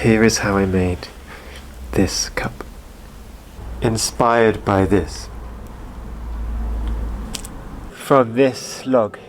Here is how I made this cup. Inspired by this. From this log.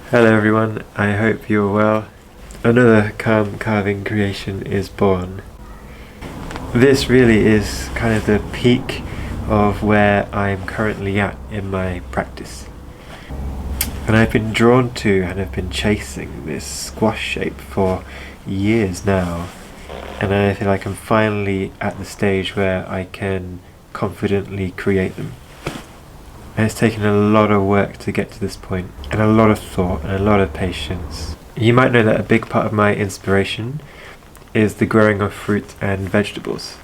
Hello everyone, I hope you're well. Another calm carving creation is born. This really is kind of the peak of where I'm currently at in my practice. And I've been drawn to and have been chasing this squash shape for years now. And I feel like I'm finally at the stage where I can confidently create them. And it's taken a lot of work to get to this point, and a lot of thought and a lot of patience. You might know that a big part of my inspiration is the growing of fruit and vegetables.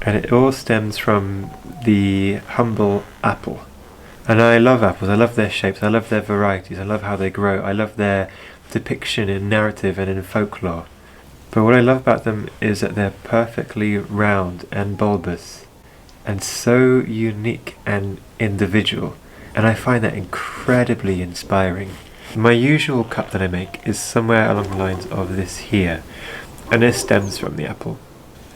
And it all stems from the humble apple. And I love apples, I love their shapes, I love their varieties, I love how they grow, I love their depiction in narrative and in folklore. But what I love about them is that they're perfectly round and bulbous, and so unique and individual, and I find that incredibly inspiring. My usual cup that I make is somewhere along the lines of this here, and this stems from the apple.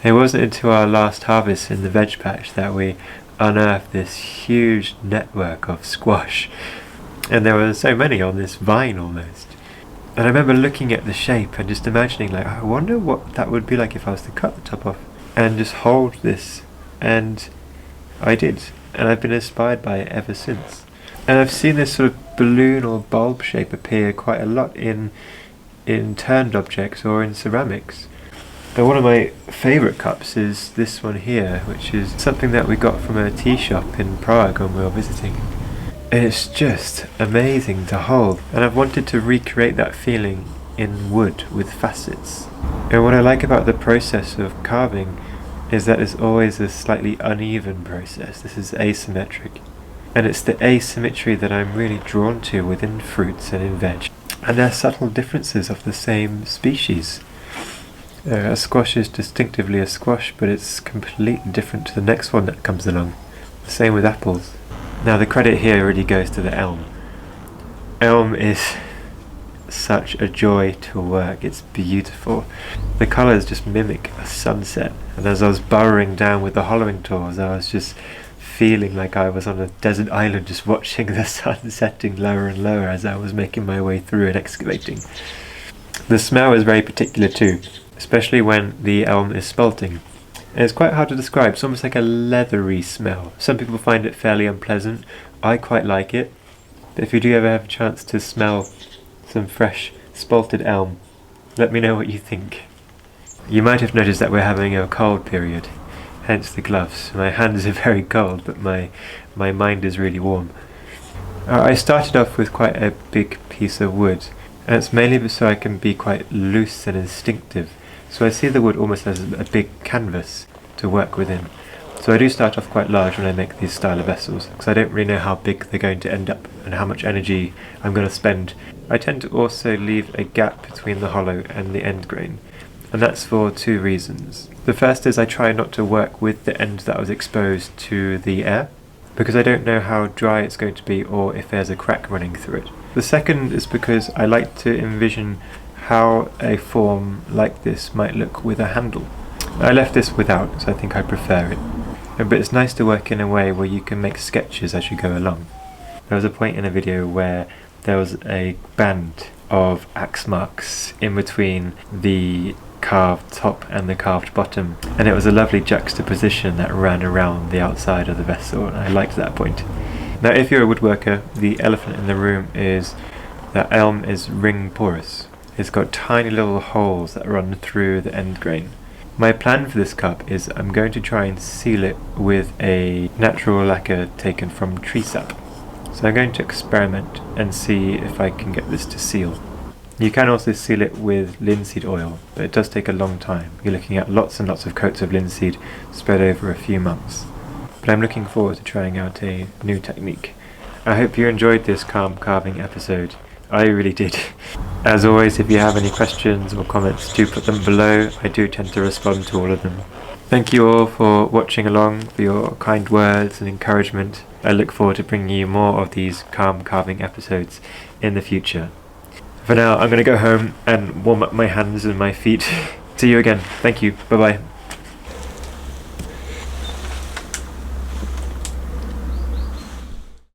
It wasn't until our last harvest in the veg patch that we unearthed this huge network of squash, and there were so many on this vine almost. And I remember looking at the shape and just imagining, like, I wonder what that would be like if I was to cut the top off and just hold this, and I did, and I've been inspired by it ever since. And I've seen this sort of balloon or bulb shape appear quite a lot in turned objects or in ceramics. Now, one of my favourite cups is this one here, which is something that we got from a tea shop in Prague when we were visiting. And it's just amazing to hold, and I've wanted to recreate that feeling in wood with facets. And what I like about the process of carving is that it's always a slightly uneven process. This is asymmetric. And it's the asymmetry that I'm really drawn to within fruits and in veg. And they're subtle differences of the same species. A squash is distinctively a squash, but it's completely different to the next one that comes along. The same with apples. Now the credit here really goes to the elm. Elm is such a joy to work, it's beautiful. The colours just mimic a sunset, and as I was burrowing down with the hollowing tools, I was just feeling like I was on a desert island just watching the sun setting lower and lower as I was making my way through and excavating. The smell is very particular too, especially when the elm is spalting. And it's quite hard to describe, it's almost like a leathery smell. Some people find it fairly unpleasant, I quite like it. But if you do ever have a chance to smell some fresh spalted elm, let me know what you think. You might have noticed that we're having a cold period, hence the gloves. My hands are very cold, but my mind is really warm. I started off with quite a big piece of wood, and it's mainly so I can be quite loose and instinctive. So I see the wood almost as a big canvas to work within. So I do start off quite large when I make these style of vessels, because I don't really know how big they're going to end up and how much energy I'm going to spend. I tend to also leave a gap between the hollow and the end grain, and that's for two reasons. The first is I try not to work with the end that was exposed to the air, because I don't know how dry it's going to be or if there's a crack running through it. The second is because I like to envision how a form like this might look with a handle. I left this without, so I think I prefer it. But it's nice to work in a way where you can make sketches as you go along. There was a point in a video where there was a band of axe marks in between the carved top and the carved bottom, and it was a lovely juxtaposition that ran around the outside of the vessel, and I liked that point. Now, if you're a woodworker, the elephant in the room is that elm is ring porous. It's got tiny little holes that run through the end grain. My plan for this cup is I'm going to try and seal it with a natural lacquer taken from tree sap. So I'm going to experiment and see if I can get this to seal. You can also seal it with linseed oil, but it does take a long time. You're looking at lots and lots of coats of linseed spread over a few months. But I'm looking forward to trying out a new technique. I hope you enjoyed this calm carving episode. I really did. As always, if you have any questions or comments, do put them below. I do tend to respond to all of them. Thank you all for watching along, for your kind words and encouragement. I look forward to bringing you more of these calm carving episodes in the future. For now, I'm going to go home and warm up my hands and my feet. See you again. Thank you. Bye bye.